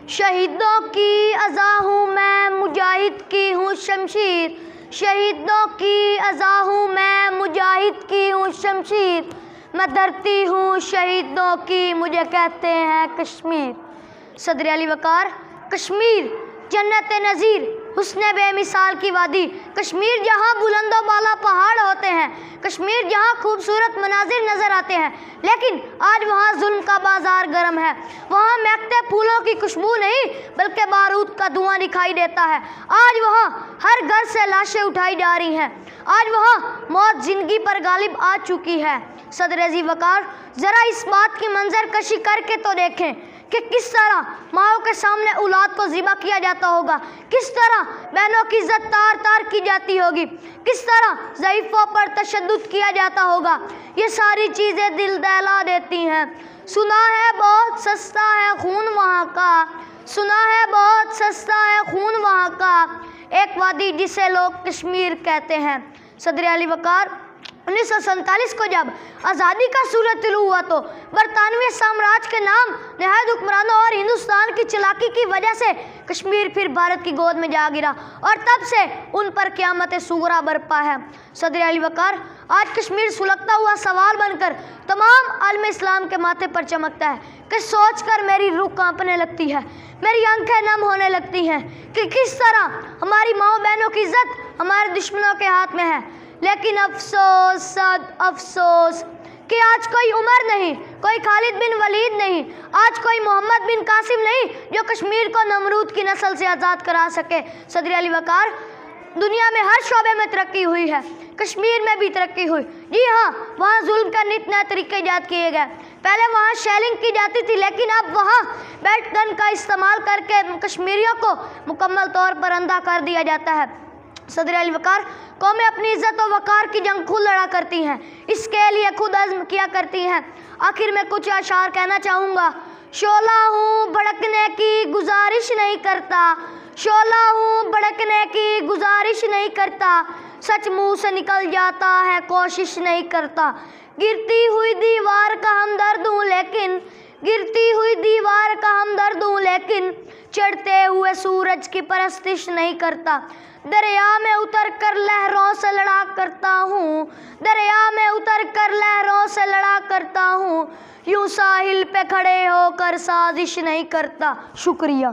شہیدوں کی عزا ہوں میں مجاہد کی ہوں شمشیر، شہیدوں کی عزا ہوں میں مجاہد کی ہوں شمشیر، میں دھرتی ہوں شہیدوں کی مجھے کہتے ہیں کشمیر۔ صدر علی وقار، کشمیر جنت نظیر حسن بے مثال کی وادی، کشمیر جہاں بلند و بالا پہاڑ ہوتے ہیں، کشمیر جہاں خوبصورت مناظر نظر آتے ہیں، لیکن آج وہاں ظلم کا بازار گرم ہے۔ وہاں مہکتے پھولوں کی خوشبو نہیں بلکہ بارود کا دھواں دکھائی دیتا ہے۔ آج وہاں ہر گھر سے لاشیں اٹھائی جا رہی ہیں، آج وہاں موت زندگی پر غالب آ چکی ہے۔ صدر علی وقار، ذرا اس بات کی منظر کشی کر کے تو دیکھیں کہ کس طرح ماؤں کے سامنے اولاد کو ذبح کیا جاتا ہوگا، کس طرح بہنوں کی عزت تار تار کی جاتی ہوگی، کس طرح ضعیفوں پر تشدد کیا جاتا ہوگا۔ یہ ساری چیزیں دل دہلا دیتی ہیں۔ سنا ہے بہت سستا ہے خون وہاں کا، سنا ہے بہت سستا ہے خون وہاں کا، ایک وادی جسے لوگ کشمیر کہتے ہیں۔ صدر علی وقار، 1947 کو جب آزادی کا سورج طلوع ہوا تو برطانوی سامراج کے نام نہاد حکمرانوں اور ہندوستان کی چالاکی کی وجہ سے کشمیر پھر بھارت کی گود میں جا گرا اور تب سے ان پر قیامت صغریٰ برپا ہے۔ صدر علی وقار، آج کشمیر سلگتا ہوا سوال بن کر تمام عالم اسلام کے ماتھے پر چمکتا ہے کہ سوچ کر میری روح کانپنے لگتی ہے، میری آنکھیں نم ہونے لگتی ہیں کہ کس طرح ہماری ماؤں بہنوں کی عزت ہمارے دشمنوں کے ہاتھ میں ہے۔ لیکن افسوس صد افسوس کہ آج کوئی عمر نہیں، کوئی خالد بن ولید نہیں، آج کوئی محمد بن قاسم نہیں جو کشمیر کو نمرود کی نسل سے آزاد کرا سکے۔ صدر علی وقار، دنیا میں ہر شعبے میں ترقی ہوئی ہے، کشمیر میں بھی ترقی ہوئی۔ جی ہاں، وہاں ظلم کا نت نئے طریقے ایجاد کیے گئے۔ پہلے وہاں شیلنگ کی جاتی تھی، لیکن اب وہاں بیلٹ گن کا استعمال کر کے کشمیریوں کو مکمل طور پر اندھا کر دیا جاتا ہے۔ صدر علی وقار، قومیں اپنی عزت و وقار کی جنگ خود لڑا کرتی ہیں، اس کے لیے خود عزم کیا کرتی ہیں۔ آخر میں کچھ اشعار کہنا چاہوں گا۔ شعلہ ہوں بھڑکنے کی گزارش نہیں کرتا، شعلہ ہوں بھڑکنے کی گزارش نہیں کرتا، سچ منہ سے نکل جاتا ہے کوشش نہیں کرتا، گرتی ہوئی دیوار کا ہمدرد ہوں لیکن، گرتی ہوئی دیوار کا ہمدرد ہوں لیکن، چڑھتے ہوئے سورج کی پرستش نہیں کرتا، دریا میں اتر کر لہروں سے لڑا کرتا ہوں، دریا میں اتر کر لہروں سے لڑا کرتا ہوں، یوں ساحل پہ کھڑے ہو کر سازش نہیں کرتا۔ شکریہ۔